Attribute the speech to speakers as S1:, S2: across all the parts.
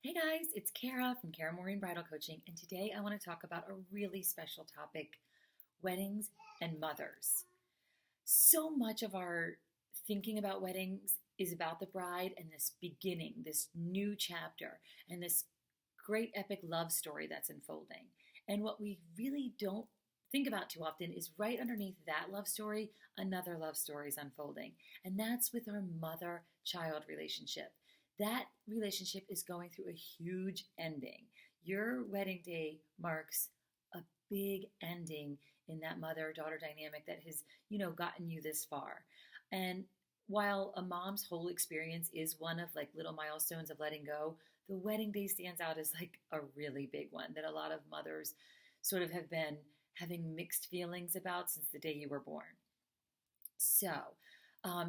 S1: Hey guys, it's Kara from Kara Maureen Bridal Coaching, and today I want to talk about a really special topic: weddings and mothers. So much of our thinking about weddings is about the bride and this beginning, this new chapter, and this great epic love story that's unfolding. And what we really don't think about too often is right underneath that love story, another love story is unfolding. And that's with our mother child relationship. That relationship is going through a huge ending. Your wedding day marks a big ending in that mother daughter dynamic that has, gotten you this far. And while a mom's whole experience is one of like little milestones of letting go, the wedding day stands out as like a really big one that a lot of mothers sort of have been having mixed feelings about since the day you were born.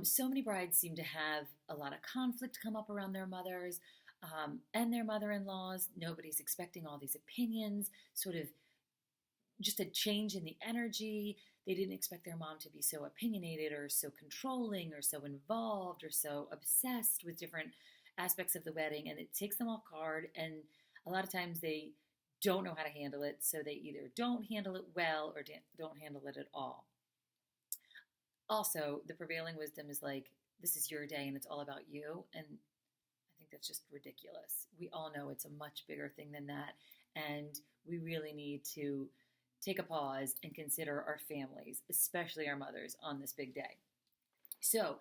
S1: So many brides seem to have a lot of conflict come up around their mothers and their mother in laws. Nobody's expecting all these opinions, sort of just a change in the energy. They didn't expect their mom to be so opinionated or so controlling or so involved or so obsessed with different aspects of the wedding. And it takes them off guard. And a lot of times they don't know how to handle it. So they either don't handle it well or don't handle it at all. Also, the prevailing wisdom is like, this is your day and it's all about you. And I think that's just ridiculous. We all know it's a much bigger thing than that. And we really need to take a pause and consider our families, especially our mothers, on this big day. So,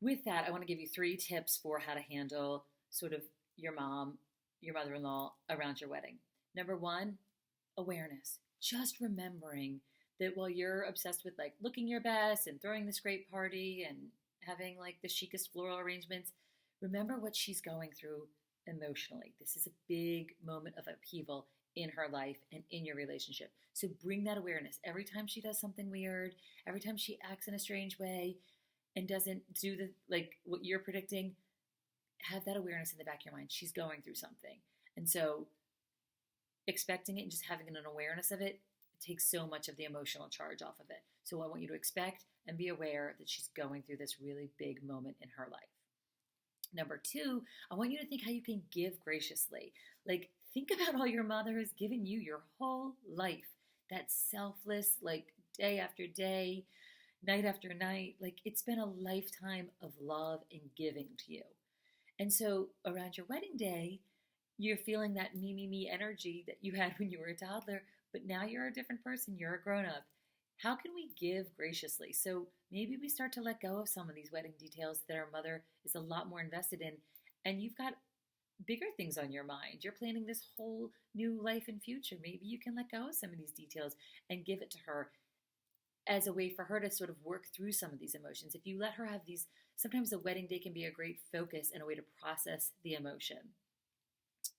S1: with that, I want to give you 3 tips for how to handle sort of your mom, your mother-in-law around your wedding. Number 1, awareness. Just remembering that while you're obsessed with like looking your best and throwing this great party and having like the chicest floral arrangements, remember what she's going through emotionally. This is a big moment of upheaval in her life and in your relationship. So bring that awareness. Every time she does something weird, every time she acts in a strange way and doesn't do the like what you're predicting, have that awareness in the back of your mind. She's going through something. And so expecting it and just having an awareness of it takes so much of the emotional charge off of it. So I want you to expect and be aware that she's going through this really big moment in her life. Number 2, I want you to think how you can give graciously. Like, think about how your mother has given you your whole life. That selfless, like day after day, night after night. Like, it's been a lifetime of love and giving to you. And so around your wedding day, you're feeling that me energy that you had when you were a toddler, but now you're a different person. You're a grown up. How can we give graciously? So maybe we start to let go of some of these wedding details that our mother is a lot more invested in, and you've got bigger things on your mind. You're planning this whole new life and future. Maybe you can let go of some of these details and give it to her as a way for her to sort of work through some of these emotions. If you let her have these, sometimes a wedding day can be a great focus and a way to process the emotion,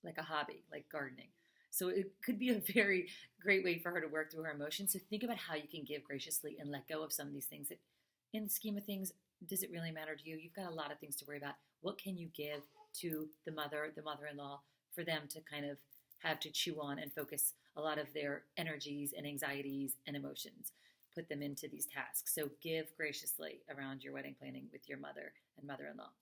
S1: like a hobby, like gardening. So it could be a very great way for her to work through her emotions. So think about how you can give graciously and let go of some of these things that, in the scheme of things, does it really matter to you? You've got a lot of things to worry about. What can you give to the mother-in-law, for them to kind of have to chew on and focus a lot of their energies and anxieties and emotions, put them into these tasks. So give graciously around your wedding planning with your mother and mother-in-law.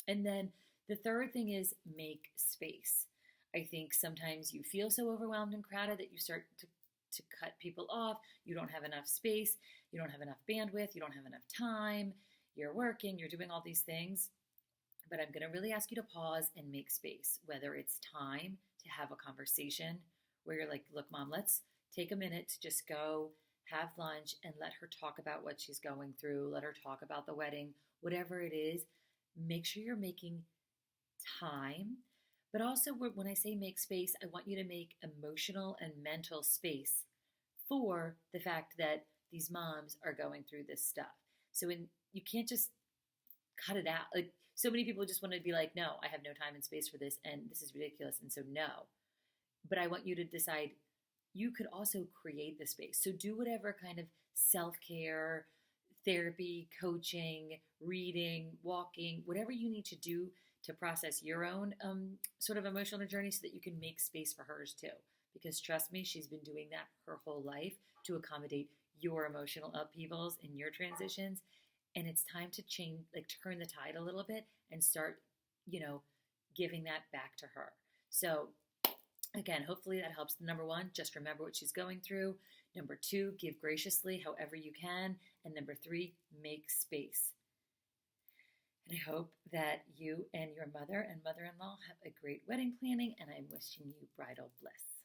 S1: And then the third thing is make space. I think sometimes you feel so overwhelmed and crowded that you start to cut people off. You don't have enough space. You don't have enough bandwidth. You don't have enough time. You're working. You're doing all these things. But I'm going to really ask you to pause and make space, whether it's time to have a conversation where you're like, look, Mom, let's take a minute to just go have lunch and let her talk about what she's going through. Let her talk about the wedding, whatever it is. Make sure you're making time. But also, when I say make space, I want you to make emotional and mental space for the fact that these moms are going through this stuff. So you can't just cut it out. Like, so many people just want to be like, no, I have no time and space for this, and this is ridiculous, and so no. But I want you to decide you could also create the space. So do whatever kind of self-care, therapy, coaching, reading, walking, whatever you need to do to process your own sort of emotional journey so that you can make space for hers too. Because trust me, she's been doing that her whole life to accommodate your emotional upheavals and your transitions. And it's time to change, like turn the tide a little bit and start, giving that back to her. So again, hopefully that helps. Number one, just remember what she's going through. Number two, give graciously however you can. And number three, make space. And I hope that you and your mother and mother-in-law have a great wedding planning, and I'm wishing you bridal bliss.